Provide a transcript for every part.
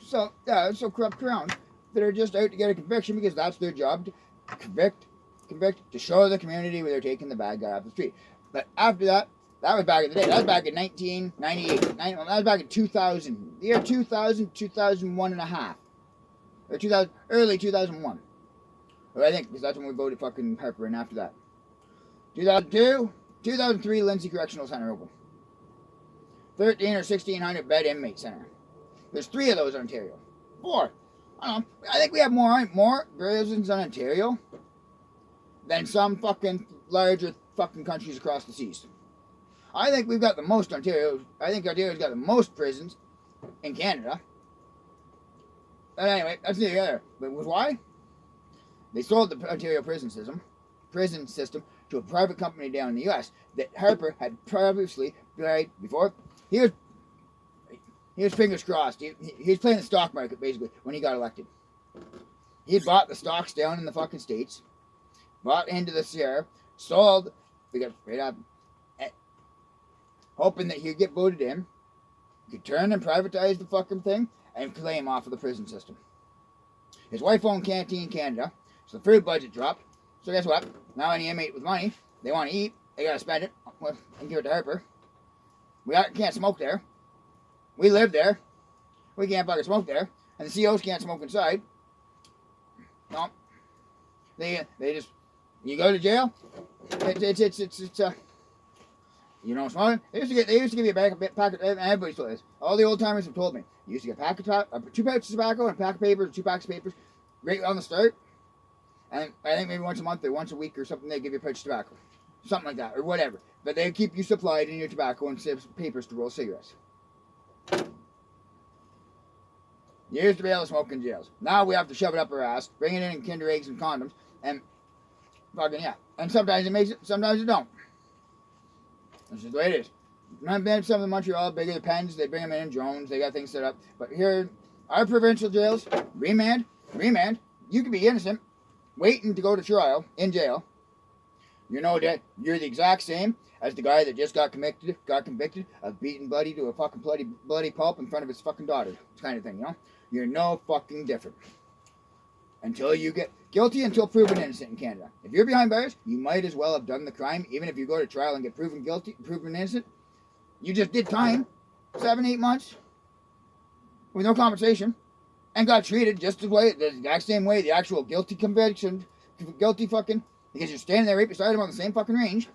so corrupt crowns that are just out to get a conviction because that's their job, to convict, to show the community where they're taking the bad guy off the street. But after that, that was back in the day. That was back in 1998. That was back in 2000. The year 2000, 2001 and a half. Or 2000, early 2001. Or I think, because that's when we voted fucking Harper in after that. 2002, 2003, Lindsay Correctional Center open. 13 or 1600 bed inmate center. There's 3 of those in Ontario. 4. I don't know. I think we have more prisons in Ontario than some fucking larger fucking countries across the seas. I think we've got the most Ontario. I think Ontario's got the most prisons in Canada. But anyway, that's neither here. But why? They sold the Ontario prison system to a private company down in the U.S. that Harper had previously tried before. He was fingers crossed. He was playing the stock market basically when he got elected. He bought the stocks down in the fucking States, bought into the share, sold, because right up, hoping that he'd get voted in, could turn and privatize the fucking thing, and claim off of the prison system. His wife owned Canteen Canada, so the food budget dropped. So guess what? Now any inmate with money, they want to eat, they gotta spend it, and give it to Harper. We can't smoke there. We live there. We can't fucking smoke there. And the COs can't smoke inside. No. They just, you go to jail, it's you don't smoke. They used to give you a packet, everybody's told this. All the old timers have told me. You used to get 2 pouches of tobacco and a pack of papers, 2 packs of papers, right on the start. And I think maybe once a month or once a week or something, they give you a pouch of tobacco. Something like that, or whatever. But they keep you supplied in your tobacco and papers to roll cigarettes. You used to be able to smoke in jails. Now we have to shove it up our ass, bring it in Kinder Eggs and condoms, and fucking yeah. And sometimes it makes it, sometimes it don't. That's just the way it is. I've been some of the Montreal bigger pens, they bring them in drones, they got things set up. But here, our provincial jails, remand, you can be innocent, waiting to go to trial in jail. You know that you're the exact same as the guy that just got convicted of beating Buddy to a fucking bloody pulp in front of his fucking daughter. Kind of thing, you know? You're no fucking different. Until you get guilty until proven innocent in Canada. If you're behind bars, you might as well have done the crime, even if you go to trial and get proven guilty, proven innocent. You just did time, 7-8 months, with no compensation, and got treated just the exact same way the actual guilty conviction, because you're standing there right beside him on the same fucking range.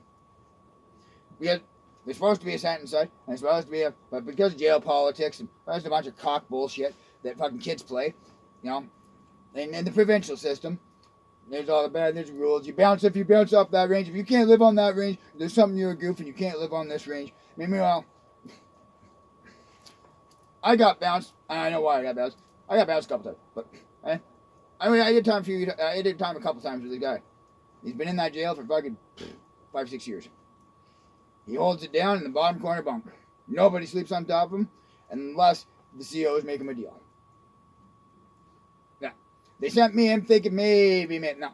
Because there's supposed to be a sentence side, and it's supposed to be but because of jail politics and there's a bunch of cock bullshit that fucking kids play, you know, and in the provincial system, there's all the bad, there's rules. If you bounce off that range, if you can't live on that range, there's something you're a goof and you can't live on this range. Meanwhile, I got bounced, and I know why I got bounced. I got bounced a couple times, but I did time a couple times with this guy. He's been in that jail for fucking 5-6 years. He holds it down in the bottom corner bunk. Nobody sleeps on top of him unless the COs make him a deal. Yeah. They sent me in thinking maybe. No.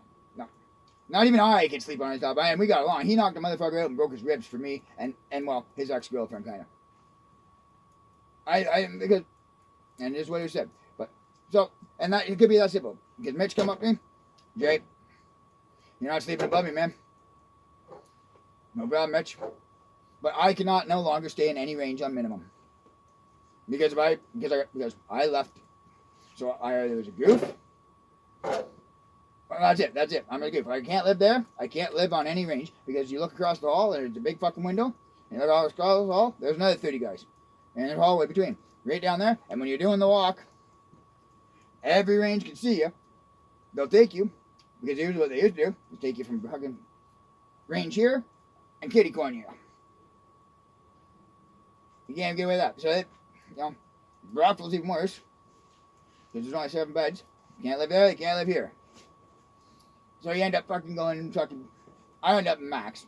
Not even I could sleep on his top. And we got along. He knocked the motherfucker out and broke his ribs for me and well, his ex-girlfriend kind of. Because, and this is what he said. But, so, and that, it could be that simple. Because Mitch come up to me, Jay, you're not sleeping above me, man. No problem, Mitch. But I cannot no longer stay in any range on minimum. Because I left. So I either was a goof. Well, that's it. I'm a goof. I can't live there. I can't live on any range. Because you look across the hall and there's a big fucking window. And you look across the hall, there's another 30 guys. And there's a hallway between. Right down there. And when you're doing the walk, every range can see you. They'll take you. Because here's what they used to do. Is take you from fucking range here and kitty corner here. You can't get away with that. So, Brockville's even worse. Because there's only 7 beds. You can't live there, you can't live here. So you end up fucking going and fucking... I ended up in Max.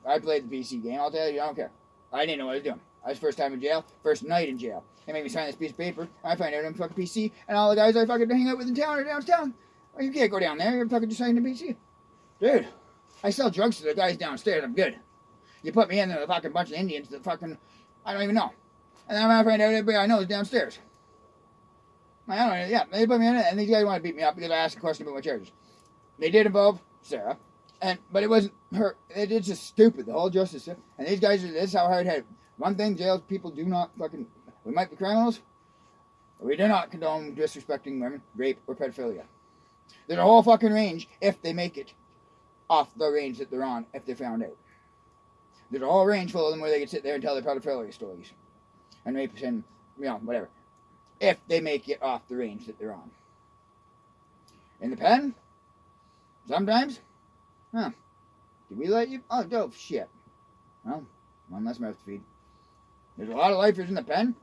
I played the PC game. I'll tell you, I don't care. I didn't know what I was doing. I was first time in jail, first night in jail. They made me sign this piece of paper. I find out I'm fucking PC. And all the guys I fucking hang out with in town or downtown. Well, you can't go down there. You're fucking just signing the PC. Dude, I sell drugs to the guys downstairs. I'm good. You put me in there with a fucking bunch of Indians that fucking... I don't even know. And then I find out everybody I know is downstairs. I don't know, yeah, they put me in it, and these guys want to beat me up because I asked a question about my charges. They did involve Sarah, but it wasn't her. It's just stupid, the whole justice system. And these guys, this is how hard-headed. One thing, jails people do not fucking, we might be criminals, but we do not condone disrespecting women, rape, or pedophilia. There's a whole fucking range if they make it off the range that they're on, if they're found out. There's a whole range full of them where they can sit there and tell their pedophilia stories. And rape and, whatever. If they make it off the range that they're on. In the pen, sometimes, did we let you? Oh, dope, shit. Well, one less mouth to feed. There's a lot of lifers in the pen,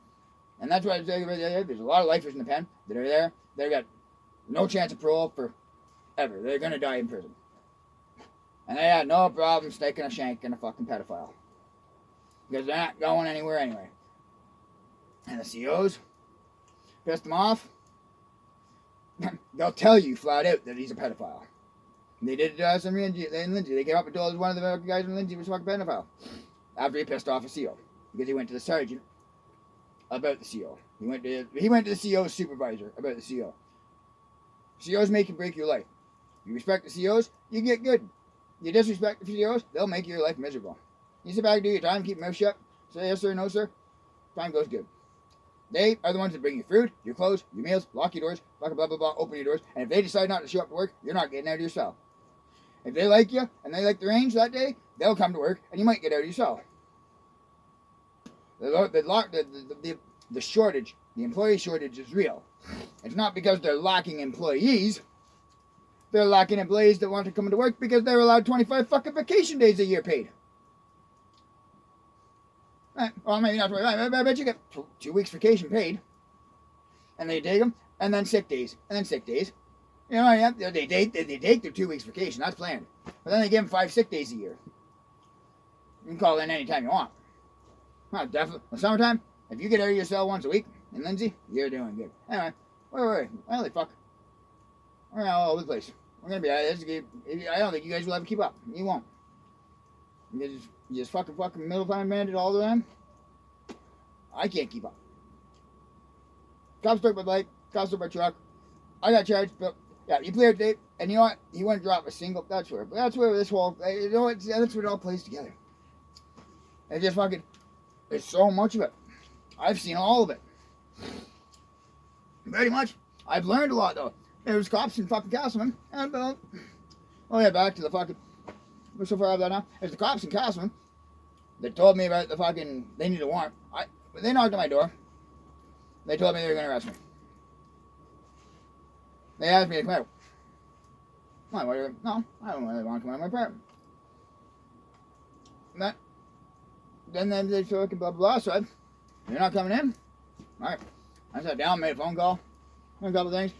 and that's what I was saying about the other day. There's a lot of lifers in the pen that are there. They've got no chance of parole forever. They're going to die in prison. And they had no problem sticking a shank in a fucking pedophile. Because they're not going anywhere anyway. And the COs pissed them off. They'll tell you flat out that he's a pedophile. They did it to us in Lindsay. They came up and told us one of the guys in Lindsay was a fucking pedophile. After he pissed off a CO. Because he went to the sergeant about the CO. He went to the CO's supervisor about the CO. COs make and break your life. You respect the COs, you get good. You disrespect the COs, they'll make your life miserable. You sit back and do your time, keep your mouth shut, say yes sir, no sir, time goes good. They are the ones that bring you food, your clothes, your meals, lock your doors, blah, blah, blah, blah, open your doors, and if they decide not to show up to work, you're not getting out of your cell. If they like you, and they like the range that day, they'll come to work, and you might get out of your cell. The shortage, the employee shortage is real. It's not because they're lacking employees. They're lacking employees that want to come to work because they're allowed 25 fucking vacation days a year paid. Well, maybe not 25. I bet you get 2 weeks vacation paid. And they take them, and then sick days, and then sick days. You know, they take their 2 weeks vacation. That's planned. But then they give them 5 sick days a year. You can call in any time you want. Well, definitely. In the summertime, if you get out of your cell once a week in Lindsay, you're doing good. Anyway, wait. Holy fuck. We're all over the place. We're going to be out of this. I don't think you guys will ever keep up. You won't. You just fucking middle time bandit all the time. I can't keep up. Cops took my bike. Cops took my truck. I got charged, but yeah, you cleared tape, and you know what? He wouldn't drop a single. That's where this whole. You know what? That's where it all plays together. It just fucking. There's so much of it. I've seen all of it. Pretty much. I've learned a lot though. There was cops in fucking Castleman, and back to the fucking. We're so far out of that now. There's the cops in Castleman that told me about the fucking. They need a warrant. They knocked on my door. They told me they were going to arrest me. They asked me to come out. No, I don't really want to come out of my apartment. Then they fucking blah, blah, blah. So you're not coming in? All right. I sat down, made a phone call, a couple things.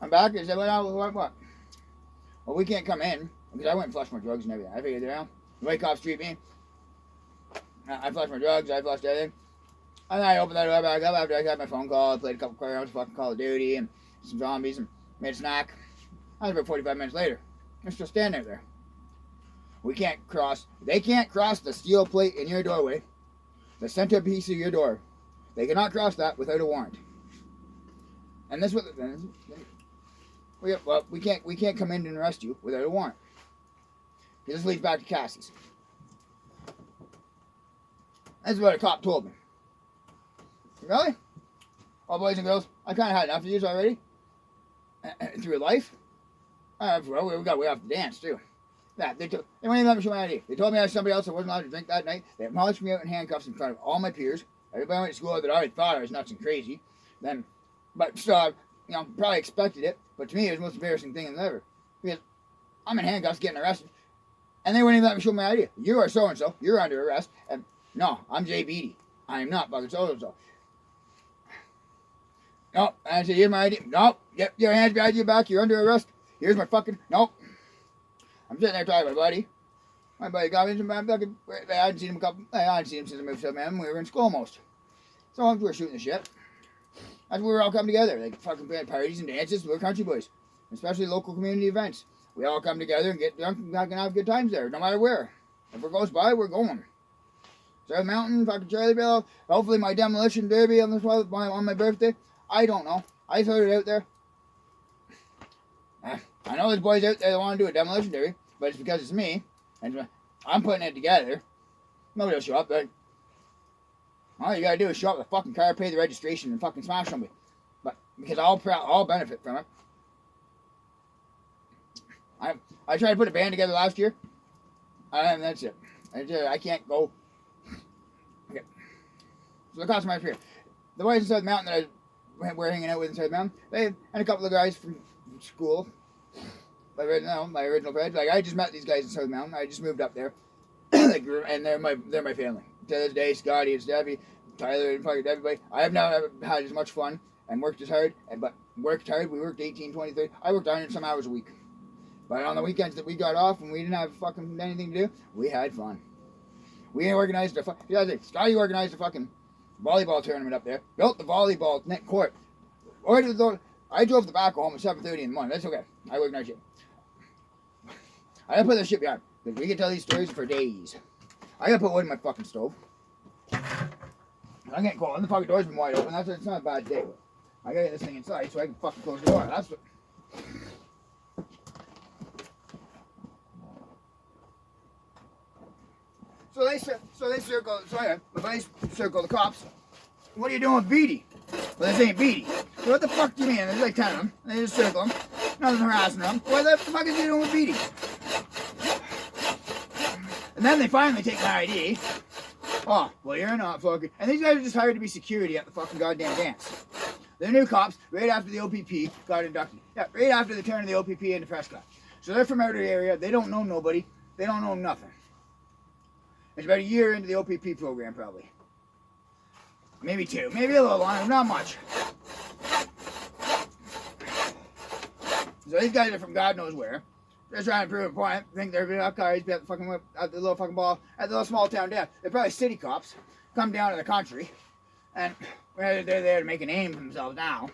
I'm back. They said, what? Well, we can't come in because I went and flushed my drugs and everything. I figured, the way cops treat me, I flushed my drugs, I flushed everything. And then I opened that door back up after I got my phone call. I played a couple rounds of fucking Call of Duty and some zombies and made a snack. That was about 45 minutes later. They're still standing there. They can't cross the steel plate in your doorway, the centerpiece of your door. They cannot cross that without a warrant. And this was, we can't come in and arrest you without a warrant. This leads back to Cassie's. That's what a cop told me. Really? Well, boys and girls, I kind of had enough of yous already. Through life. Well, we have to dance too. Yeah, they wouldn't even let me show my ID. They told me I was somebody else that wasn't allowed to drink that night. They marched me out in handcuffs in front of all my peers. Everybody I went to school with that already thought I was nuts and crazy. But still, probably expected it. But to me, it was the most embarrassing thing ever. Because I'm in handcuffs getting arrested. And they wouldn't even let me show my ID. You are so-and-so. You're under arrest. And no, I'm Jay Beatty. I am not fucking so-and-so. Nope. And I said, here's my ID. Nope. Get your hands behind your back. You're under arrest. Here's my fucking... Nope. I'm sitting there talking to my buddy. My buddy got me some fucking... I hadn't seen him since I moved to man. We were in school almost. So we were shooting the shit. That's when we were all come together. Like fucking had parties and dances. We're country boys. Especially local community events. We all come together and get drunk and have good times there, no matter where. If we're close by, we're going. South Mountain, fucking Charlieville. Hopefully my demolition derby on my birthday. I don't know. I throw it out there. I know there's boys out there that want to do a demolition derby, but it's because it's me, and I'm putting it together. Nobody will show up. Like, all you gotta do is show up with a fucking car, pay the registration, and fucking smash somebody. But because I'll benefit from it. I tried to put a band together last year, and that's it. I can't go. Okay. So the cost of my career. The boys in South Mountain that we're hanging out with in South Mountain, they and a couple of guys from school. My original friends. Like I just met these guys in South Mountain. I just moved up there, like, and they're my family. To this day, Scotty and Steffi, Tyler and fucking everybody. I have never had as much fun and worked as hard. But worked hard. We worked 18, 20, 30. I worked 100 some hours a week. But on the weekends that we got off and we didn't have fucking anything to do, we had fun. We organized Scotty organized a fucking volleyball tournament up there. Built the volleyball net court. I drove the back home at 7:30 in the morning. That's okay. I worked night shift. I gotta put this shit behind. Because we can tell these stories for days. I gotta put wood in my fucking stove. I can't go. And the fucking door's been wide open. It's not a bad day. But I gotta get this thing inside so I can fucking close the door. That's what. So they circle. So yeah, my buddies circle the cops. What are you doing with Beatty? Well, this ain't Beatty. So what the fuck do you mean? There's like 10 of them. They just circle them. Nothing harassing them. What the fuck is he doing with Beatty? And then they finally take my ID. Oh, well, you're not fucking. And these guys are just hired to be security at the fucking goddamn dance. They're new cops right after the OPP got inducted. Yeah, right after the turn of the OPP into Prescott. So they're from out of the area. They don't know nobody. They don't know nothing. It's about a year into the OPP program, probably. Maybe 2. Maybe a little longer. Not much. So these guys are from God knows where. They're trying to prove a point. Think they're up cars, be at the fucking at the little fucking ball at the little small town down. They're probably city cops. Come down to the country, and they're there to make a name for themselves now.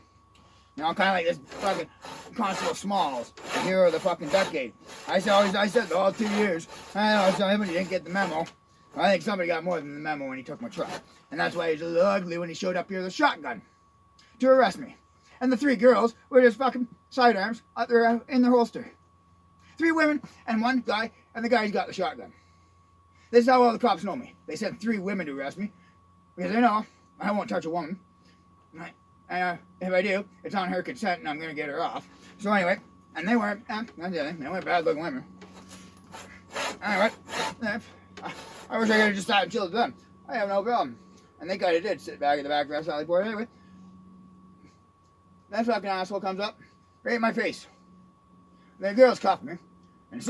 You know, kind of like this fucking Constable Smalls, the hero of the fucking decade. I said all 2 years. I know somebody didn't get the memo. I think somebody got more than the memo when he took my truck, and that's why he was a little ugly when he showed up here with a shotgun to arrest me. And the 3 girls were just fucking sidearms out there in their holster. 3 women and 1 guy, and the guy's got the shotgun. This is how all the cops know me. They sent 3 women to arrest me because they know I won't touch a woman. And if I do, it's on her consent, and I'm gonna get her off. So anyway, and they weren't. That's the other thing. They weren't bad-looking women. Anyway, I wish I could have just sat and chilled with them. I have no problem. And they kind of did sit back at the back of that Sally Port. Anyway, that fucking asshole comes up, right in my face. The girls cuffed me. And as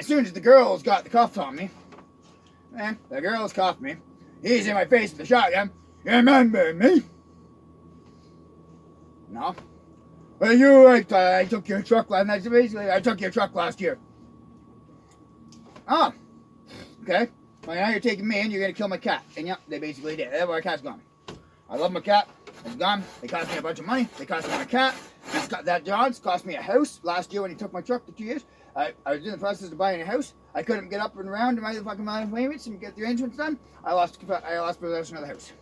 soon as the girls got the cuffs on me, the girls cuffed me. He's in my face with the shotgun. You remember me? No. Well, I took your truck last. Basically, I took your truck last year. Oh. Okay. Well, now you're taking me and you're gonna kill my cat. And yep, they basically did. My cat's gone. I love my cat. It's gone. They cost me a bunch of money. They cost me my cat. That John's cost me a house last year when he took my truck for 2 years. I was in the process of buying a house. I couldn't get up and around to my fucking payments and get the arrangements done. I lost possession of the house.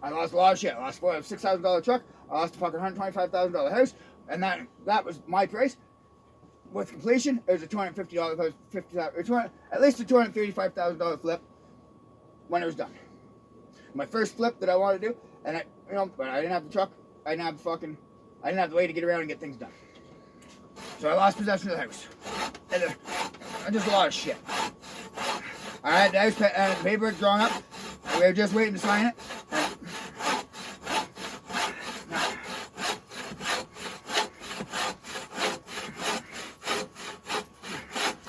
I lost a lot of shit. I lost a $6,000 truck. I lost a fucking $125,000 house, and that was my price. With completion, it was a $250,000, at least a $235,000 flip when it was done. My first flip that I wanted to do, and but I didn't have the truck. I didn't have the way to get around and get things done. So I lost possession of the house. And just a lot of shit. I had the house paperwork drawn up. We were just waiting to sign it.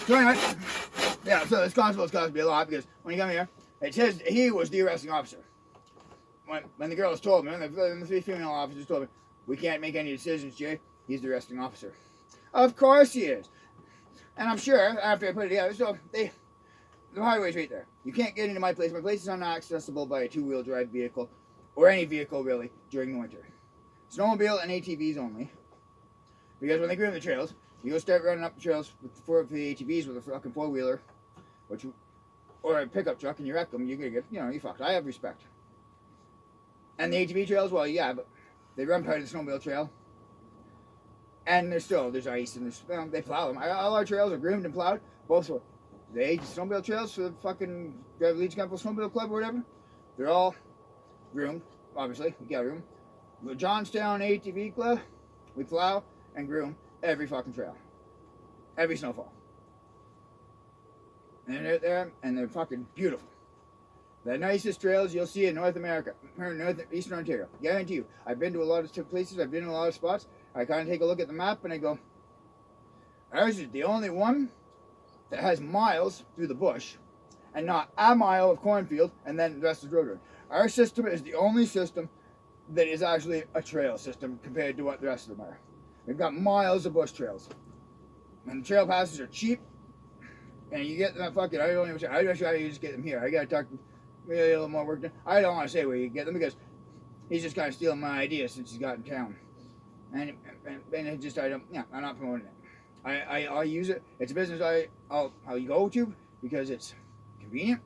So anyway, yeah, so this constable's cost me a lot because when he got me here, it says he was the arresting officer. When the girls told me, when the 3 female officers told me, we can't make any decisions, Jay, he's the arresting officer. Of course he is. And I'm sure, after I put it together, so the highway's right there. You can't get into my place. My place is not accessible by a 2-wheel drive vehicle, or any vehicle really, during the winter. Snowmobile and ATVs only. Because when they groom the trails, you go start running up the trails with the ATVs with a fucking 4-wheeler, or a pickup truck, and you wreck them, you're gonna get, you're fucked. I have respect. And the ATV trails, well, yeah, but They run part of the snowmobile trail. And there's ice and they plow them. All our trails are groomed and plowed. Both for the age snowmobile trails for the fucking Legion Capital Snowmobile Club or whatever. They're all groomed, obviously. We got room. The Johnstown ATV Club, we plow and groom every fucking trail. Every snowfall. And they're there, and they're fucking beautiful. The nicest trails you'll see in North America, or Eastern Ontario. Guarantee you. I've been to a lot of places, I've been to a lot of spots. I kind of take a look at the map and I go, ours is the only one that has miles through the bush and not a mile of cornfield and then the rest is road. Our system is the only system that is actually a trail system compared to what the rest of them are. We've got miles of bush trails. And the trail passes are cheap. And you get them fucking, I don't even, I just gotta just get them here. I gotta talk really a little more work done. I don't want to say where you get them because he's just kind of stealing my idea since he's got in town. And it just, I'm not promoting it. I'll use it. It's a business I'll go to because it's convenient.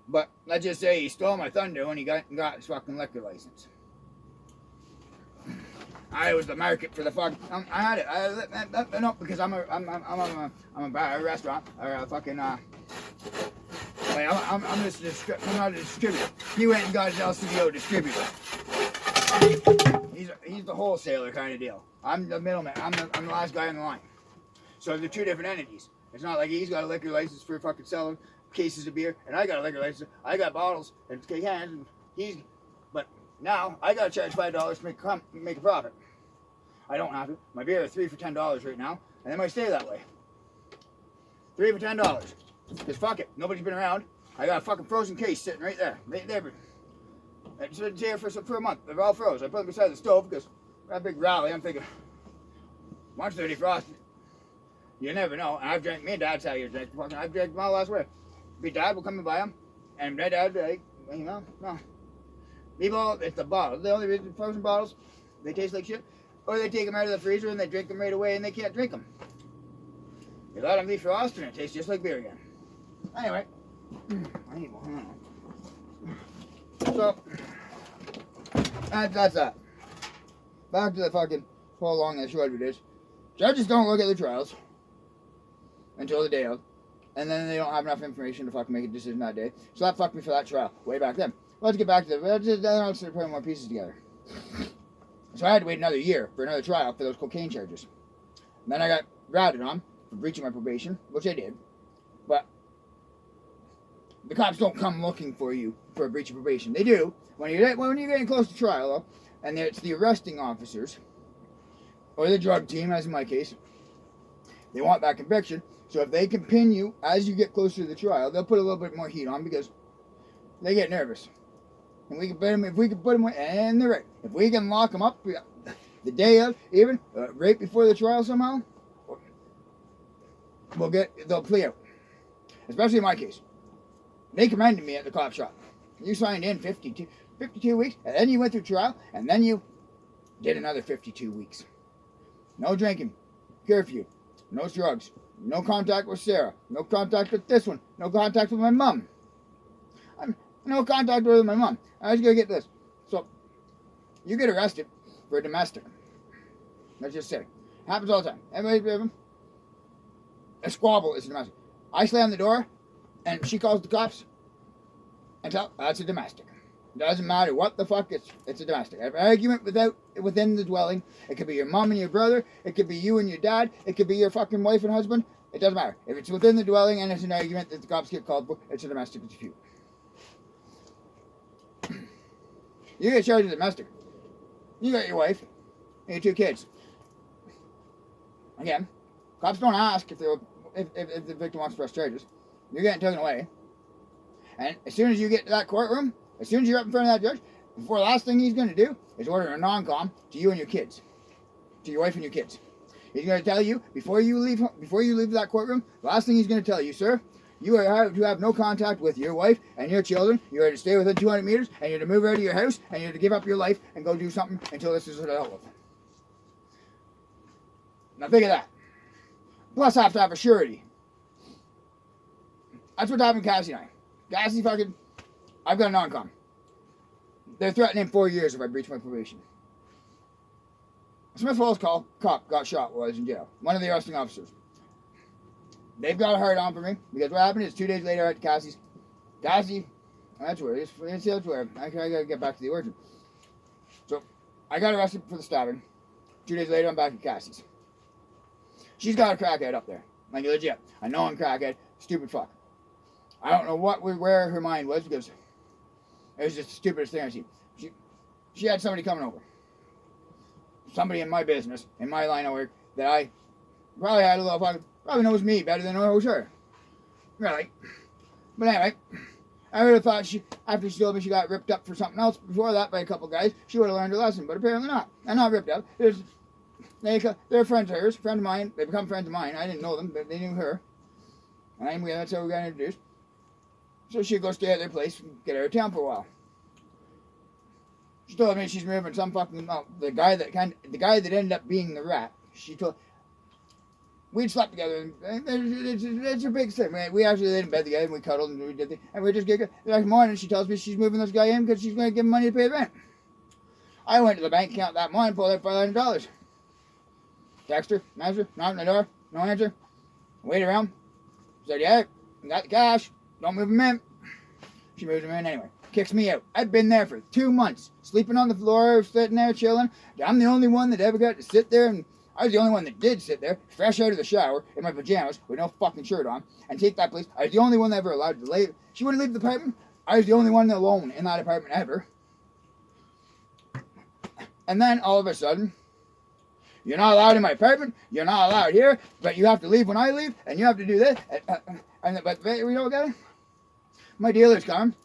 But let's just say he stole my thunder when he got his fucking liquor license. I was the market for the fuck. I had it. No, because I'm a bar, a restaurant, or a fucking. I'm just I'm not a distributor. He went and got his LCBO distributor. He's the wholesaler kind of deal. I'm the middleman. I'm the last guy in the line. So they're two different entities. It's not like he's got a liquor license for fucking selling cases of beer, and I got a liquor license. I got bottles and cans, and but now I gotta charge $5 to make a profit. I don't have to. My beer is 3 for $10 right now, and they might stay that way. 3 for $10. Cause fuck it, nobody's been around. I got a fucking frozen case sitting right there. It's been here for a month. They're all froze. I put them beside the stove because that big rally. I'm thinking, March 30 frosty. You never know. And I've drank. Me and Dad's how you drink. I've drank them all last week. My dad will come and buy them, and my dad, no. People, it's the bottle. The only reason frozen bottles, they taste like shit, or they take them out of the freezer and they drink them right away and they can't drink them. You let them defrost and it tastes just like beer again. Anyway, I need more. So that's that. Back to the fucking how long and short of it is. Judges don't look at the trials until the day of, and then they don't have enough information to fucking make a decision that day. So that fucked me for that trial way back then. Let's get back to let's start putting more pieces together. So I had to wait another year for another trial for those cocaine charges. And then I got routed on for breaching my probation, which I did. But the cops don't come looking for you for a breach of probation. They do when you're getting close to trial, though, and it's the arresting officers or the drug team, as in my case. They want that conviction. So if they can pin you as you get closer to the trial, they'll put a little bit more heat on because they get nervous. And we can put them, if we can put them, and they're right. If we can lock them up the day of, even right before the trial somehow, they'll plea out. Especially in my case. They commended me at the cop shop. You signed in 52 weeks, and then you went through trial, and then you did another 52 weeks. No drinking, curfew, no drugs, no contact with Sarah, no contact with this one, no contact with my mom. No contact with my mom. I was gonna get this. So, you get arrested for a domestic. Let's just say. Happens all the time. Everybody, a squabble is a domestic. I slam the door, and she calls the cops, and that's a domestic. Doesn't matter what the fuck, it's a domestic. An argument within the dwelling. It could be your mom and your brother. It could be you and your dad. It could be your fucking wife and husband. It doesn't matter. If it's within the dwelling and it's an argument that the cops get called for, it's a domestic dispute. You get charged with domestic. You got your wife and your 2 kids. Again, cops don't ask if the victim wants to press charges. You're getting taken away. And as soon as you get to that courtroom, as soon as you're up in front of that judge, the last thing he's going to do is order a non-com to you and your kids. To your wife and your kids. He's going to tell you, before you leave that courtroom, the last thing he's going to tell you, sir, you are to have no contact with your wife and your children. You are to stay within 200 meters, and you're to move out of your house, and you're to give up your life and go do something until this is dealt with. Now think of that. Plus, I have to have a surety. That's what happened to Cassie and I. Cassie fucking, I've got a non-com. They're threatening 4 years if I breach my probation. Smith Falls cop got shot while I was in jail. One of the arresting officers. They've got a hard on for me because what happened is 2 days later at Cassie's. Cassie, that's where it is. That's where I gotta get back to the origin. So I got arrested for the stabbing. 2 days later, I'm back at Cassie's. She's got a crackhead up there. Like, legit. I know I'm crackhead. Stupid fuck. I don't know where her mind was because it was just the stupidest thing I've seen. She had somebody coming over. Somebody in my business, in my line of work, that I probably had a little fucking, probably knows me better than I knows her. Really. But anyway, I would have thought after she told me she got ripped up for something else before that by a couple guys, she would have learned her lesson, but apparently not. And not ripped up. They're friends of hers, friend of mine. They become friends of mine. I didn't know them, but they knew her. And that's how we got introduced. So she'd go stay at their place and get out of town for a while. She told me she's moving some fucking the guy that ended up being the rat. She told we'd slept together and it's a big thing. Man, we actually laid in bed together and we cuddled and we did things, and we just get good. The next morning she tells me she's moving this guy in because she's going to give him money to pay the rent. I went to the bank account that morning, pulled out $500. Text her, message her, knocked on the door, no answer. Wait around. Said, yeah, got the cash. Don't move him in. She moves him in anyway. Kicks me out. I've been there for 2 months. Sleeping on the floor, sitting there, chilling. I'm the only one that ever got to sit there, and I was the only one that did sit there, fresh out of the shower, in my pajamas, with no fucking shirt on, and take that place. I was the only one that ever allowed to leave. She wouldn't leave the apartment. I was the only one alone in that apartment ever. And then, all of a sudden, you're not allowed in my apartment, you're not allowed here, but you have to leave when I leave, and you have to do this. But we don't get it. My dealer's coming,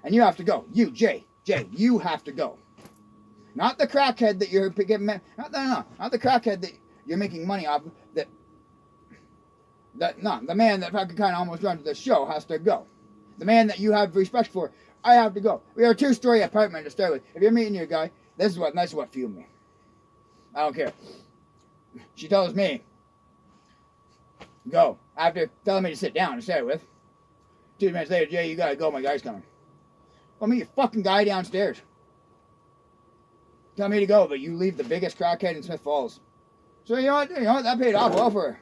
and you have to go. You, Jay, you have to go. Not the crackhead that you're getting, not the crackhead that you're making money off of, the man that fucking kind of almost runs the show has to go. The man that you have respect for, I have to go. We are a 2-story apartment to start with. If you're meeting your guy, that's what fueled me. I don't care. She tells me, go. After telling me to sit down to start with. 2 minutes later, Jay, you gotta go, my guy's coming. Well, meet your fucking guy downstairs. Tell me to go, but you leave the biggest crackhead in Smith Falls. So you know what, that paid off well for her.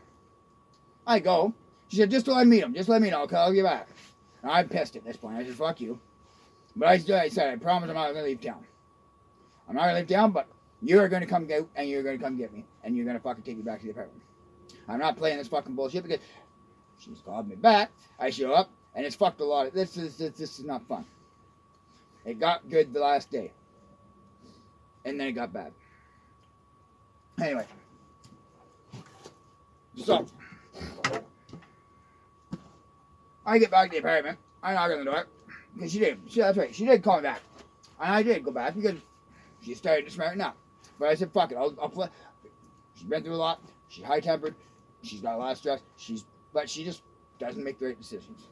I go. She said, just till I meet him, just let me know, I'll call you back. And I'm pissed at this point. I said, fuck you. But I said, I promise I'm not gonna leave town. I'm not gonna leave town, but you're gonna come out and you're gonna come get me. And you're gonna fucking take me back to the apartment. I'm not playing this fucking bullshit because she's called me back. I show up and it's fucked a lot. This is not fun. It got good the last day. And then it got bad. Anyway. So I get back to the apartment. I knock on the door. Because that's right. She did call me back. And I did go back because she started to smarten up. But I said, fuck it. I'll play. She's been through a lot. She's high-tempered. She's got a lot of stress. But she just doesn't make the right decisions.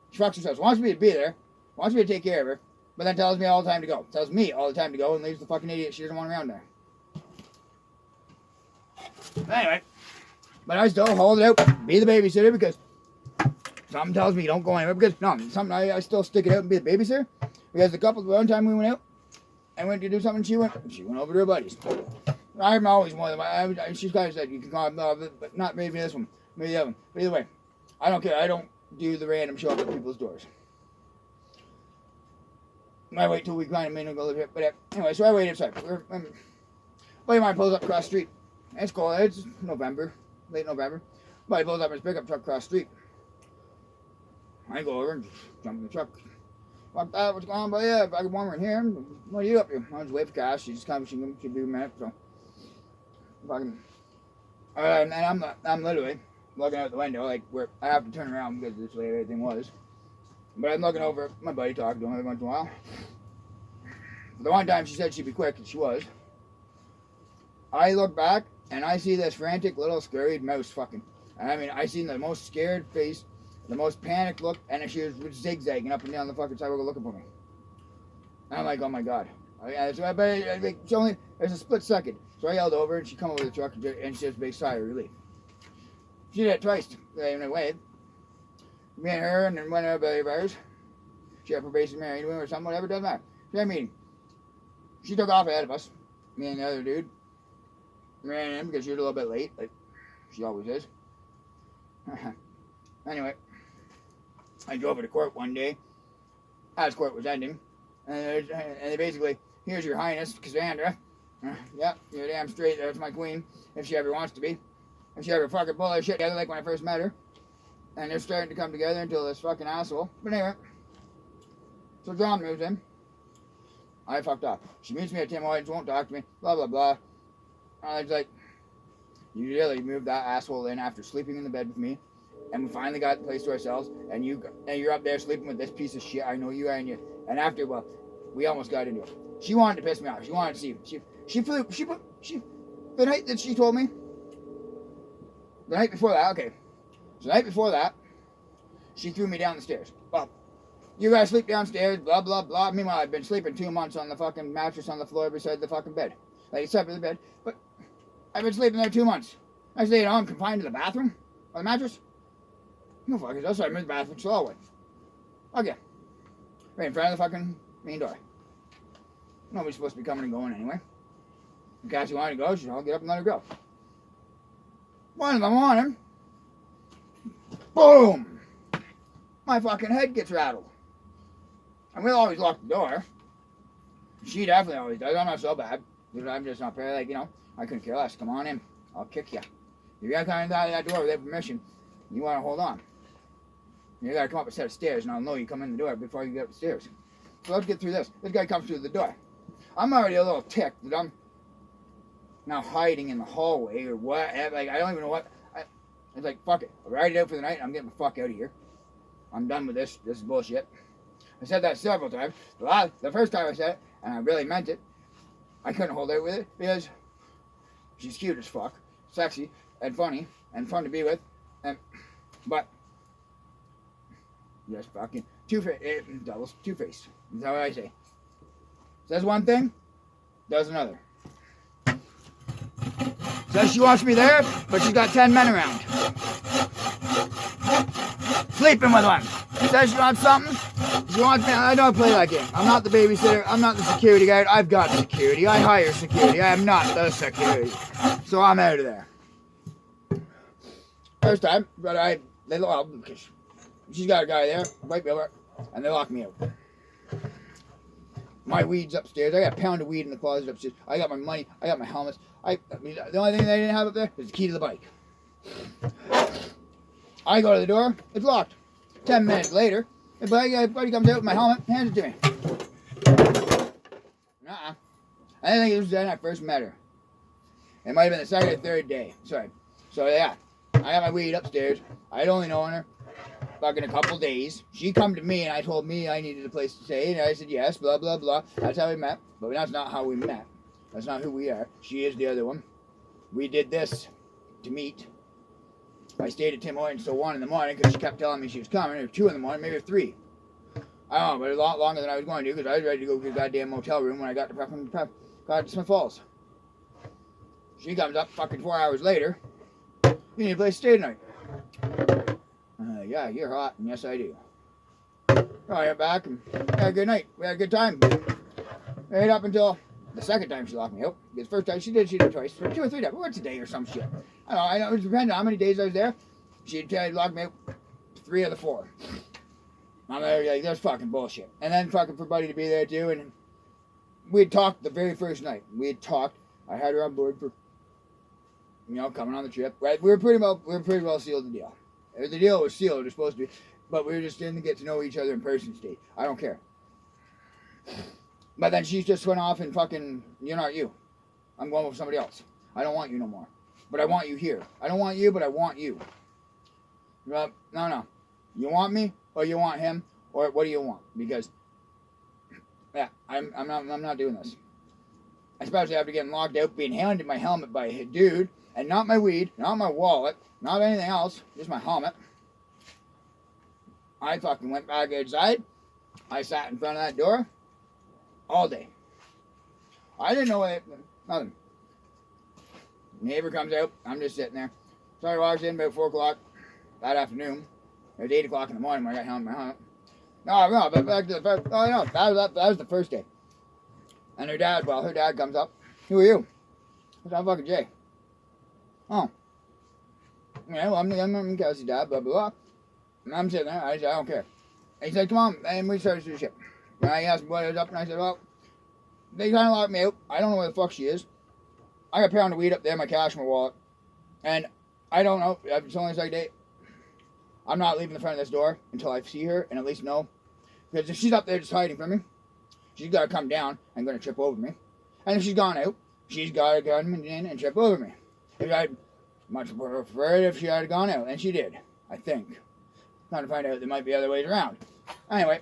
She fucks herself. She wants me to be there. Wants me to take care of her. But then tells me all the time to go. Tells me all the time to go and leaves the fucking idiot she doesn't want around there. Anyway. But I still hold it out. Be the babysitter because something tells me don't go anywhere. Because, no, I still stick it out and be the babysitter. Because one time we went out and went to do something, she went over to her buddies. I'm always one of them. She's kind of said, you can call them, but not maybe this one, maybe the other one. But either way, I don't care. I don't do the random show up at people's doors. I wait till we kind of may not go live here. But anyway, so I wait outside. Buddy of mine pulls up across the street. It's cold. It's November, late November. Buddy pulls up in his pickup truck across the street. I go over and jump in the truck. Fuck that, what's going on, buddy? Yeah, if I could warm her in here, what are you up here? I just wait for Cash. She just comes, she'll be a minute, so. Fucking. And I'm literally looking out the window, like, where I have to turn around because this way everything was. But I'm looking over at my buddy, talking to him every once in a while. The one time she said she'd be quick, and she was. I look back, and I see this frantic little scurried mouse fucking. I mean, I seen the most scared face, the most panicked look, and she was zigzagging up and down the fucking sidewalk looking for me. And I'm like, oh my god. It's only, there's a split second. So I yelled over, and she come over the truck, and she just a big sigh of relief. She did it twice in a way. Me and her, and then one other buddy of ours. She had probation married or something, whatever, doesn't matter. Same meeting. She took off ahead of us. Me and the other dude ran in because she was a little bit late, like she always is. Anyway, I drove her to court one day as court was ending, and they basically, here's your highness, Cassandra. Yep, you're damn straight, that's my queen, if she ever wants to be. If she ever fucking pull her shit together like when I first met her. And they're starting to come together until this fucking asshole. But anyway, so John moves in. I fucked up. She meets me at Tim Hortons, won't talk to me, blah, blah, blah. I was like, you really moved that asshole in after sleeping in the bed with me, and we finally got the place to ourselves, and you're up there sleeping with this piece of shit. I know you are, and after, well, we almost got into it. She wanted to piss me off. She wanted to see me. The night that she told me, the night before that, okay. So the night before that, she threw me down the stairs. Well, you guys sleep downstairs, blah, blah, blah. Meanwhile, I've been sleeping 2 months on the fucking mattress on the floor beside the fucking bed. Like, separate the bed. But I've been sleeping there 2 months. I say, I'm confined to the bathroom? Or the mattress? No fuckers, that's why I'm in the bathroom, so I went. Okay. Right in front of the fucking main door. Nobody's supposed to be coming and going anyway. In case you want to go, I'll get up and let her go. 1 in the morning, boom! My fucking head gets rattled. And we'll always lock the door. She definitely always does. I'm not so bad. Because I'm just not very, like, I couldn't care less. Come on in. I'll kick you. If you're going to come out of that door without permission, you want to hold on. You got to come up a set of stairs, and I'll know you come in the door before you get up the stairs. So let's get through this. This guy comes through the door. I'm already a little ticked that I'm now hiding in the hallway or what. Like, I don't even know what. It's like, fuck it. I'll ride it out for the night. I'm getting the fuck out of here. I'm done with this. This is bullshit. I said that several times. The first time I said it, and I really meant it, I couldn't hold out with it because she's cute as fuck, sexy, and funny, and fun to be with, but just fucking doubles, two-faced. Is that what I say? Says one thing, does another. Says she wants me there, but she's got 10 men around. Sleeping with one. Says she wants something. She wants me. I don't play that game. I'm not the babysitter. I'm not the security guard. I've got security. I hire security. I am not the security. So I'm out of there. First time, but they locked because she's got a guy there, right over, and they locked me out. My weed's upstairs. I got a pound of weed in the closet upstairs. I got my money. I got my helmets. I mean, the only thing they didn't have up there is the key to the bike. I go to the door. It's locked. 10 minutes later, a buddy comes out with my helmet, hands it to me. I think it was then I first met her. It might have been the second or third day. Sorry. So yeah, I got my weed upstairs. I'd only known her fucking a couple days. She come to me and I told me I needed a place to stay, and I said yes, blah blah blah. That's how we met, but that's not how we met. That's not who we are. She is the other one. We did this to meet. I stayed at Tim Hortons till 1 in the morning because she kept telling me she was coming, or 2 in the morning, maybe 3. I don't know, but it was a lot longer than I was going to because I was ready to go to the goddamn motel room when I got to fucking Smith Falls. She comes up fucking 4 hours later. You need a place to stay tonight. Yeah, you're hot, and yes I do. So I got back and had a good night. We had a good time. Right up until the second time she locked me out. The first time she did twice. 2 or 3 times. Once a day or some shit. I know, it depends on how many days I was there. She'd lock me out 3 of the 4. I'm like, that's fucking bullshit. And then fucking for Buddy to be there too. And we had talked the very first night. We had talked. I had her on board for, coming on the trip. Right? We were pretty well sealed the deal. The deal was sealed. It was supposed to be. But we were just in to get to know each other in person state. I don't care. But then she just went off and fucking, you're not you. I'm going with somebody else. I don't want you no more. But I want you here. I don't want you, but I want you. No. You want me, or you want him, or what do you want? Because, yeah, I'm not doing this. Especially after getting locked out, being handed my helmet by a dude, and not my weed, not my wallet, not anything else, just my helmet. I fucking went back outside. I sat in front of that door all day. I didn't know nothing. Neighbor comes out. I'm just sitting there. Somebody walks in about 4 o'clock that afternoon. It was 8 o'clock in the morning when I got home in my helmet. No, but back to the first. Oh, no, that was the first day. And her dad comes up. Who are you? I said, I'm fucking Jay. Oh. Yeah, well, I'm Kelsey's dad, blah, blah, blah. And I'm sitting there. I said, I don't care. And he said, come on. And we started to do shit. And I asked him what was up, and I said, well, they kind of locked me out. I don't know where the fuck she is. I got a pound of weed up there, my cash, my wallet. And I don't know. It's only like day. I'm not leaving the front of this door until I see her and at least know. Because if she's up there just hiding from me, she's got to come down and going to trip over me. And if she's gone out, she's got to come in and trip over me. If I'd much preferred if she had gone out. And she did, I think. Trying to find out there might be other ways around. Anyway.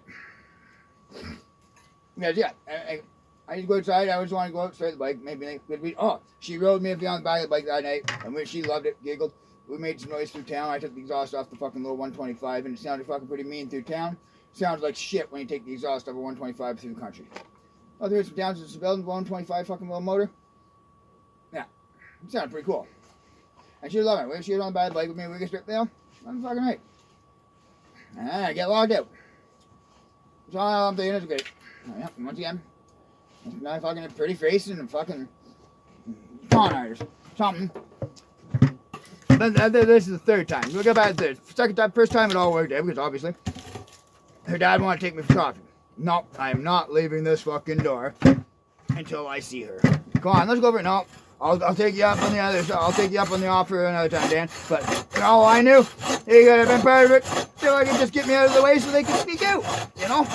Because, yeah. I just go outside. I just want to go out, start the bike. Maybe good weed. Oh, she rode me up on the back of the bike that night. And she loved it, giggled. We made some noise through town. I took the exhaust off the fucking little 125, and it sounded fucking pretty mean through town. Sounds like shit when you take the exhaust off a 125 through the country. Oh, there's some towns in some buildings, 125 fucking little motor. Yeah, it sounded pretty cool. And she was loving it. She was on the back of the bike with me. We could strip there. I'm fucking right. And I get logged out. So all I'm thinking is great. Yeah, once again, not fucking pretty faces and fucking con artists. Something. This is the third time. We'll go back to the second time. First time it all worked out because obviously her dad wanted to take me for coffee. No, I'm not leaving this fucking door until I see her. Come on, let's go over it. No, I'll take you up on the other. I'll take you up on the offer another time, Dan. But all I knew, he could have been part of it. So I could just get me out of the way so they could sneak out. You know.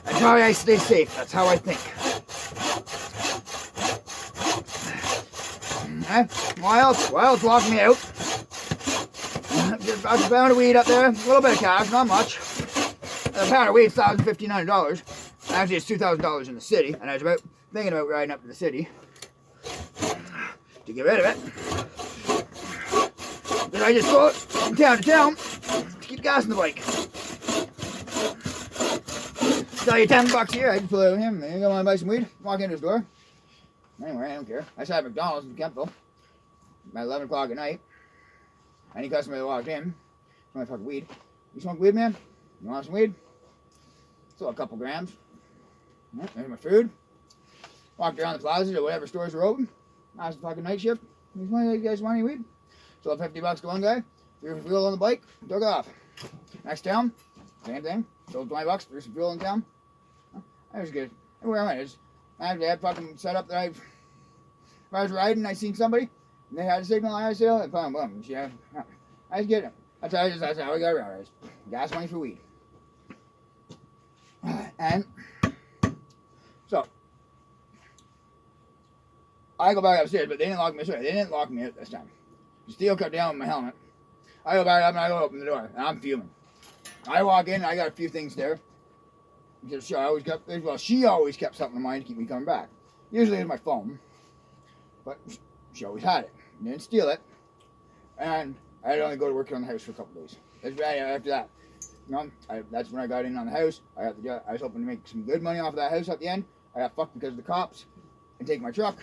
That's how I stay safe. That's how I think. Why else lock me out? Just a pound of weed up there, a little bit of cash, not much. A pound of weed is $1,059. Actually, it's $2,000 in the city, and I was thinking about riding up to the city to get rid of it. Then I just go from town to town to keep gas in the bike. Tell you $10 here, I just pull it with him. You go want to buy some weed? Walk into his door. Anyway, I don't care. I sat at McDonald's in Kempville at 11 o'clock at night. Any customer that walked in, my fucking weed. You smoke weed, man? You want some weed? So a couple grams. There's my food. Walked around the plaza to whatever stores were open. Asked the fucking night shift. You guys want any weed? Sold $50 to one guy. Threw some fuel on the bike. Took off. Next town, same thing. Sold $20. Threw some fuel in town. That was good. Everywhere I went, I had fucking set up that if I was riding, I seen somebody, and they had a signal, I had a signal, and boom, yeah, I just get it. That's how we got around. Gas money for weed. And so I go back upstairs, but they didn't lock me. Sorry, they didn't lock me out this time. The steel cut down with my helmet. I go back up and I go open the door, and I'm fuming. I walk in, and I got a few things there. Because she always kept something in mind to keep me coming back. Usually it's my phone, but she always had it. Didn't steal it, and I'd only go to work on the house for a couple days. After that, that's when I got in on the house. I was hoping to make some good money off of that house at the end. I got fucked because of the cops and take my truck.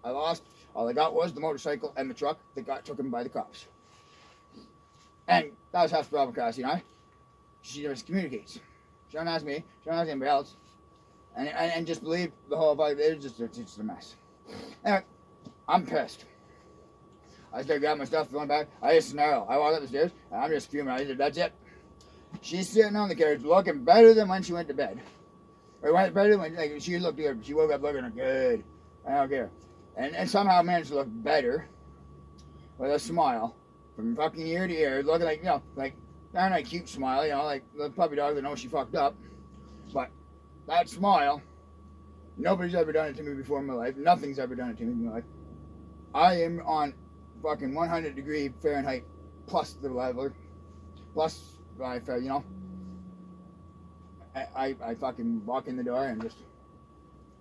I lost. All I got was the motorcycle and the truck that got taken by the cops. And that was half the problem, Cassie and I. She just communicates. She don't ask me. She don't ask anybody else. And just believe the whole vibe. It's just a mess. Anyway, I'm pissed. I start grabbing my stuff, going back. I just snarl. I walk up the stairs, and I'm just fuming. I said, that's it. She's sitting on the couch looking better than when she went to bed. Or better than when she looked good. She woke up looking good. I don't care. And somehow managed to look better with a smile from fucking ear to ear, looking like, not a cute smile, like the puppy dog that knows she fucked up. But that smile, nobody's ever done it to me before in my life. Nothing's ever done it to me in my life. I am on fucking 100-degree Fahrenheit plus the leveler. Plus, I fucking walk in the door and just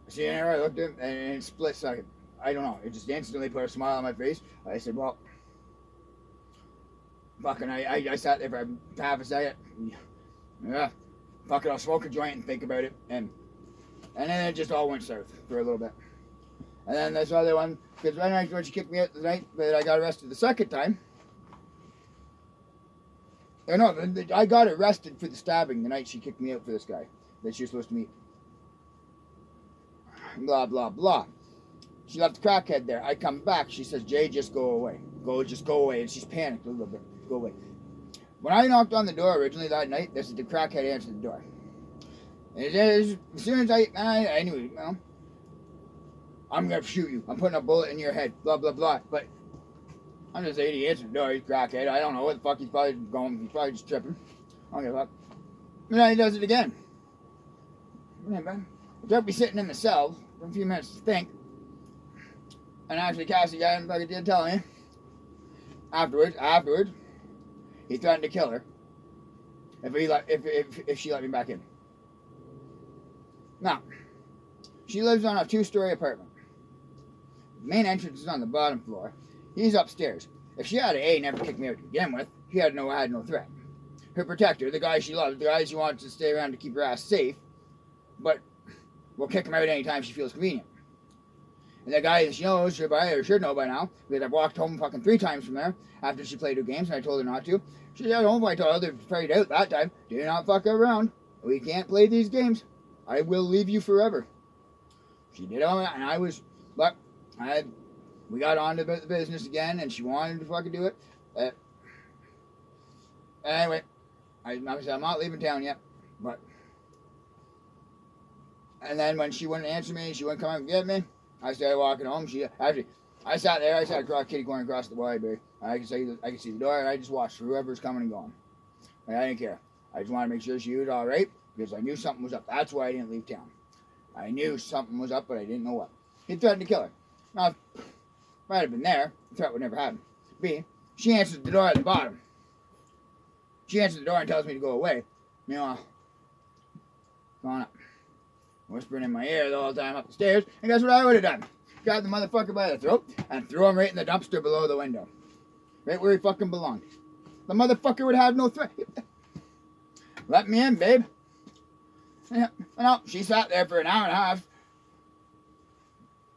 see her. I looked at him, and in a split second, I don't know, it just instantly put a smile on my face. I said, well, fucking, I sat there for half a second. Yeah, fucking, I'll smoke a joint and think about it, and then it just all went south for a little bit. And then this other one, because when she kicked me out the night that I got arrested the second time. Or no, I got arrested for the stabbing the night she kicked me out for this guy that she was supposed to meet. blah, blah, blah. She left the crackhead there. I come back. She says, Jay, just go away. Just go away. And she's panicked a little bit. Go away. When I knocked on the door originally that night, this is the crackhead answered the door. And as soon as I knew, I'm going to shoot you. I'm putting a bullet in your head. Blah, blah, blah. But I'm just saying, he answered the door. He's crackhead. I don't know what the fuck he's probably going. He's probably just tripping. I don't give a fuck. And then he does it again. Don't be sitting in the cell for a few minutes to think. And actually, Cassie guy fucking did tell me. Afterwards, he threatened to kill her if she let me back in. Now, she lives on a 2-story apartment. The main entrance is on the bottom floor. He's upstairs. If she had never kicked me out to begin with, he had no threat. Her protector, the guy she loves, the guy she wants to stay around to keep her ass safe, but will kick him out anytime she feels convenient. And that guy that she knows, should know by now, because I've walked home fucking 3 times from there after she played her games and I told her not to. She got home, I told her, afraid out that time, do not fuck around. We can't play these games. I will leave you forever. She did all that, and I was, but we got on to the business again, and she wanted to fucking do it. Anyway, I said, I'm not leaving town yet, but, and then when she wouldn't answer me, she wouldn't come out and get me, I started walking home. I sat across kitty corner across the library. I could see the door, and I just watched whoever's coming and going. Like, I didn't care. I just wanted to make sure she was all right, because I knew something was up. That's why I didn't leave town. I knew something was up, but I didn't know what. He threatened to kill her. Now, if I had been there, the threat would never happen. B, she answers the door at the bottom. She answers the door and tells me to go away. Meanwhile, going up, whispering in my ear the whole time up the stairs. And guess what I would have done? Grabbed the motherfucker by the throat and threw him right in the dumpster below the window. Right where he fucking belonged. The motherfucker would have no threat. Let me in, babe. Yeah, no, she sat there for an hour and a half.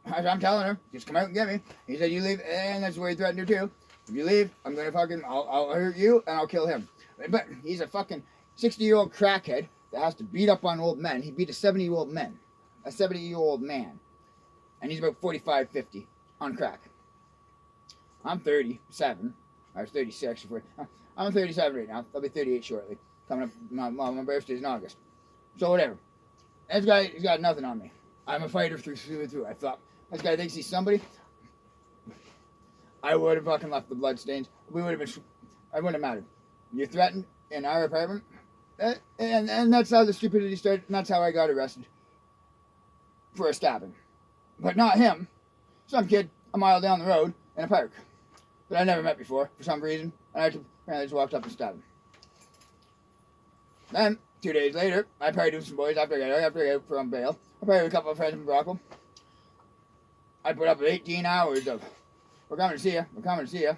I'm telling her, just come out and get me. He said, you leave, and that's where he threatened her too. If you leave, I'm gonna fucking, I'll hurt you and I'll kill him. But he's a fucking 60-year-old crackhead that has to beat up on old men. He beat a 70-year-old man. And he's about 45, 50 on crack. I'm 37. I was 36 before. I'm 37 right now. I'll be 38 shortly. Coming up, my birthday's in August. So whatever. This guy, he's got nothing on me. I'm a fighter through and through. I thought, this guy thinks he's somebody. I would have fucking left the bloodstains. We would have been, I wouldn't have mattered. You're threatened in our apartment. And that's how the stupidity started. And that's how I got arrested. For a stabbing. But not him. Some kid a mile down the road in a park. That I never met before, for some reason. And I apparently just walked up and stabbed him. Then, 2 days later, I partied with some boys after I got from bail. I partied with a couple of friends from Brockville. I put up with 18 hours of, we're coming to see you,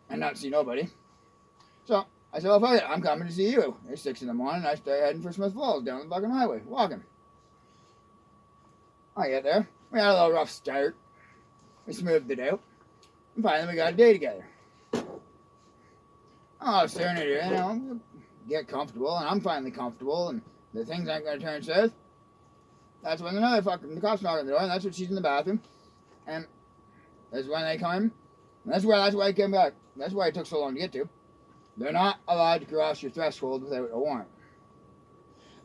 and not see nobody. So, I said, well, fuck it, I'm coming to see you. It's 6 in the morning, I start heading for Smith Falls, down the fucking highway, walking. I get there, we had a little rough start. We smoothed it out, and finally we got a day together. Oh, staring at her, get comfortable, and I'm finally comfortable, and the things aren't going to turn south. That's when the cops knock on the door, and that's when she's in the bathroom, and that's when they come in, and that's why I came back. That's why it took so long to get to. They're not allowed to cross your threshold without a warrant.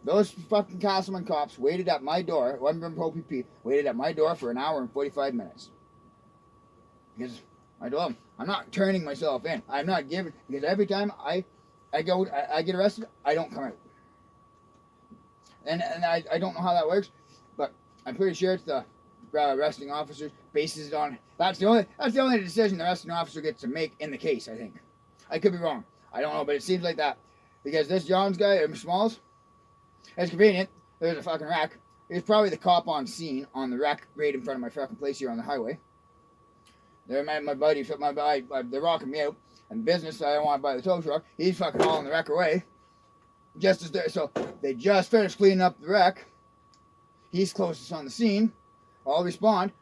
Those fucking Castleman cops waited at my door, one from ProPP, waited at my door for an hour and 45 minutes. Because I told them, I'm not turning myself in. I'm not giving, because every time I get arrested, I don't come out. And I don't know how that works, but I'm pretty sure it's the arresting officer bases it on. That's the only decision the arresting officer gets to make in the case, I think. I could be wrong. I don't know, but it seems like that. Because this Johns guy, Smalls, it's convenient. There's a fucking wreck. He's probably the cop on scene on the wreck right in front of my fucking place here on the highway. They're my buddy, they're rocking me out. And business, I don't want to buy the tow truck. He's fucking hauling the wreck away. So they just finished cleaning up the wreck. He's closest on the scene. I'll respond.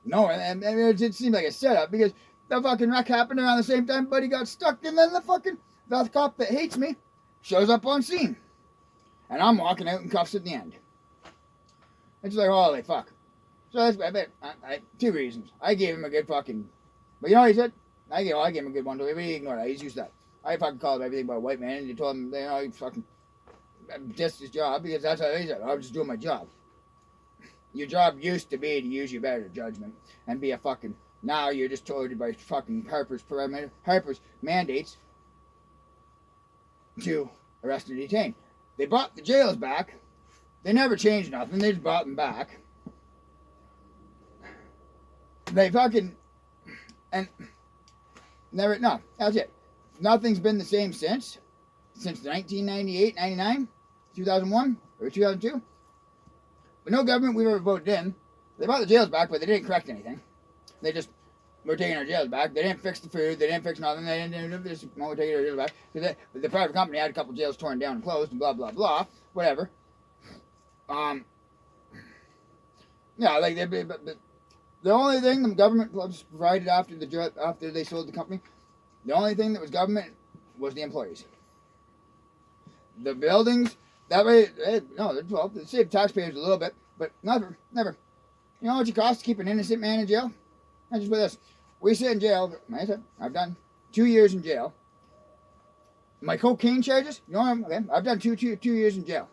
No, and it did seem like a setup because the fucking wreck happened around the same time Buddy got stuck, and then the cop that hates me shows up on scene. And I'm walking out in cuffs at the end. It's like, holy fuck. So that's two reasons. I gave him a good fucking, but you know what he said? I gave him a good one. But he ignored that. He's used that. I fucking called him everything but a white man, and you told him, he fucking dissed his job because that's how he said. I was just doing my job. Your job used to be to use your better judgment and be a fucking. Now you're just told by fucking Harper's mandates to arrest and detain. They bought the jails back. They never changed nothing. They just bought them back. They fucking and never. No, that's it. Nothing's been the same since 1998, 99, 2001, or 2002. But no government we've ever voted in. They bought the jails back, but they didn't correct anything. They just were taking our jails back. They didn't fix the food. They didn't fix nothing. They didn't just we're taking our jails back. The private company had a couple jails torn down and closed and blah blah blah. Whatever. Yeah, like the only thing the government provided after they sold the company, the only thing that was government was the employees. The buildings, that way, no, they saved taxpayers a little bit, but never. You know what it costs to keep an innocent man in jail? Not just with this. We sit in jail, like I said, I've done 2 years in jail. My cocaine charges, you know what I've done two years in jail.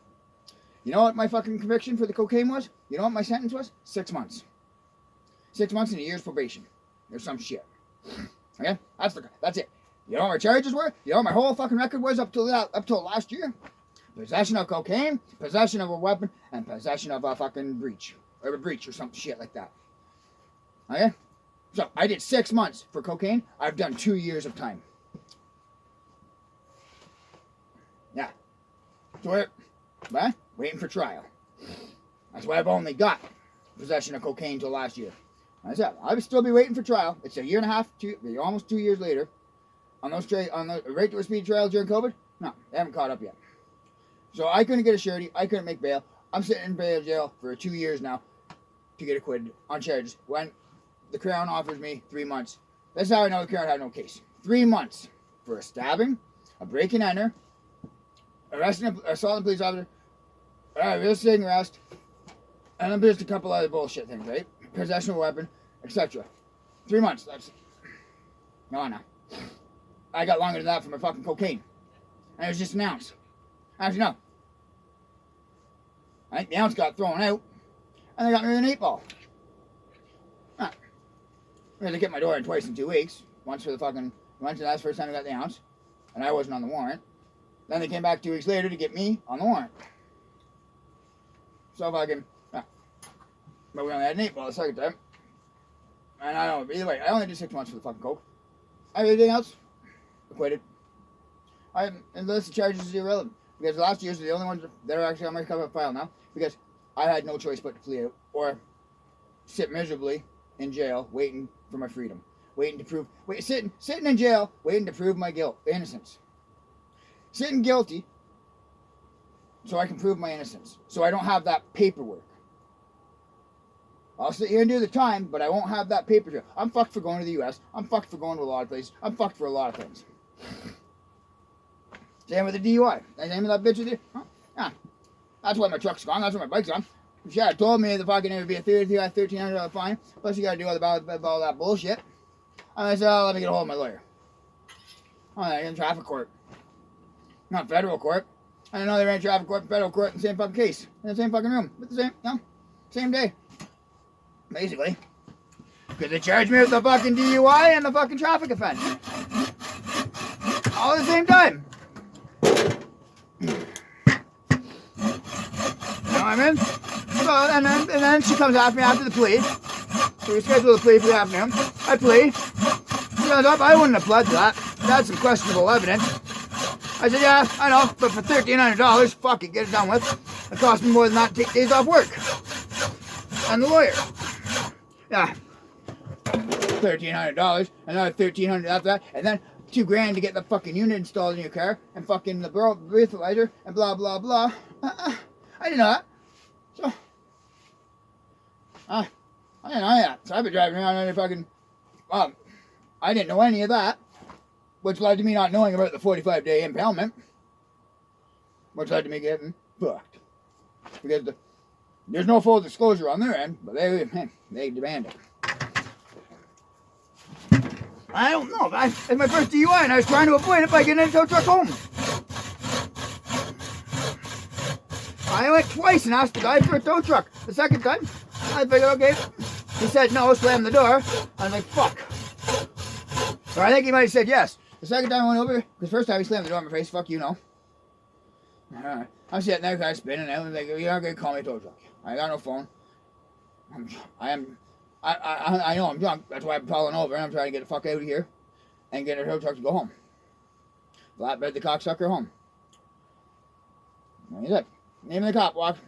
You know what my fucking conviction for the cocaine was? You know what my sentence was? 6 months. 6 months and a year's probation. Or some shit. Okay? That's it. You know what my charges were? You know what my whole fucking record was up till last year? Possession of cocaine, possession of a weapon, and possession of a fucking breach. Or a breach or some shit like that. Okay? So, I did 6 months for cocaine. I've done 2 years of time. Yeah. So we're waiting for trial. That's why I've only got possession of cocaine till last year. I said, I would still be waiting for trial. It's a year and a half, almost 2 years later. On the regular speed trial during COVID, no, they haven't caught up yet. So I couldn't get a surety. I couldn't make bail. I'm sitting in bail jail for 2 years now to get acquitted on charges when the Crown offers me 3 months. That's how I know the Crown had no case. 3 months for a stabbing, a break and enter, assaulting a police officer, resisting arrest, and then there's a couple other bullshit things, right? Possession of a weapon, etc. 3 months. That's no. I got longer than that for my fucking cocaine, and it was just an ounce. Actually, no. I think the ounce got thrown out, and they got me with an 8-ball. They kept my door in twice in 2 weeks. Once that's the first time I got the ounce, and I wasn't on the warrant. Then they came back 2 weeks later to get me on the warrant. So fucking, but we only had an 8-ball the second time. And I don't know, either way, I only did 6 months for the fucking coke. Everything else, acquitted. And the list of charges is irrelevant. Because the last years are the only ones that are actually on my cover file now. Because I had no choice but to plea out. Or sit miserably in jail, waiting for my freedom. Sitting in jail, waiting to prove my innocence. Sitting guilty, so I can prove my innocence. So I don't have that paperwork. I'll sit here and do the time, but I won't have that paper trail. I'm fucked for going to the U.S. I'm fucked for going to a lot of places. I'm fucked for a lot of things. Same with the DUI. Same with that bitch with you. Huh? Yeah. That's why my truck's gone. That's why my bike's on. If she had told me the fucking it would be a $1,300 fine, plus you got to do all that bullshit. And I said, let me get a hold of my lawyer. In traffic court. Not federal court. I know they ran traffic court and federal court in the same fucking case. In the same fucking room. With the same day. Basically. Because they charged me with the fucking DUI and the fucking traffic offense. All at the same time. You know what I mean? So, and then she comes after me after the plea. So we schedule the plea for the afternoon. I plea. She goes up, I wouldn't have pled to that. That's some questionable evidence. I said, yeah, I know, but for $1,300, fuck it, get it done with. It cost me more than that to take days off work. And the lawyer. Yeah. $1,300, another $1,300 after that, and then $2,000 to get the fucking unit installed in your car, and fucking the breathalyzer, and blah, blah, blah. I didn't know that. So, I didn't know that. So I've been driving around under fucking, I didn't know any of that, which led to me not knowing about the 45-day impoundment, which led to me getting fucked. Because There's no full disclosure on their end, but they demand it. I don't know. It's my first DUI, and I was trying to avoid it by getting in a tow truck home. I went twice and asked the guy for a tow truck. The second time, I figured, okay. He said no, slammed the door. I was like, fuck. Or I think he might have said yes. The second time I went over, because the first time he slammed the door in my face, fuck you, no. I'm sitting there, kind of spinning out, and like, you're not going to call me a tow truck. I got no phone. I know I'm drunk. That's why I'm pulling over, and I'm trying to get the fuck out of here and get a tow truck to go home. Flatbed the cocksucker home. And he's like, name of the cop walks.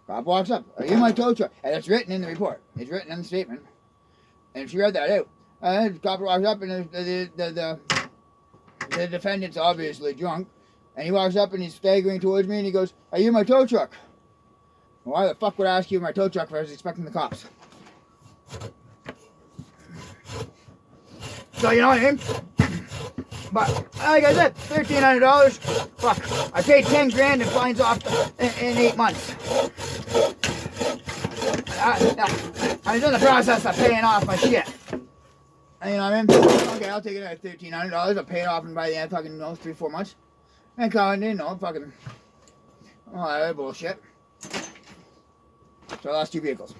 Cop walks up. Are you my tow truck? And it's written in the report. It's written in the statement. And she read that out. The cop walks up, and the defendant's obviously drunk. And he walks up and he's staggering towards me and he goes, are you my tow truck? Well, why the fuck would I ask you my tow truck if I was expecting the cops? So you know what I mean? But like I said, $1,300. Fuck, I paid 10 grand in fines off in 8 months. I was in the process of paying off my shit. You know what I mean? Okay, I'll take it at $1,300. I'll pay it off in by the end of fucking 3-4 months. And calling in, fucking all that bullshit. So I lost 2 vehicles.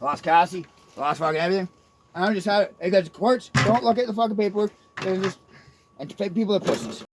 I lost Cassie. I lost fucking everything. And I just had it. Because courts don't look at the fucking paperwork. They're just, and people are pussies.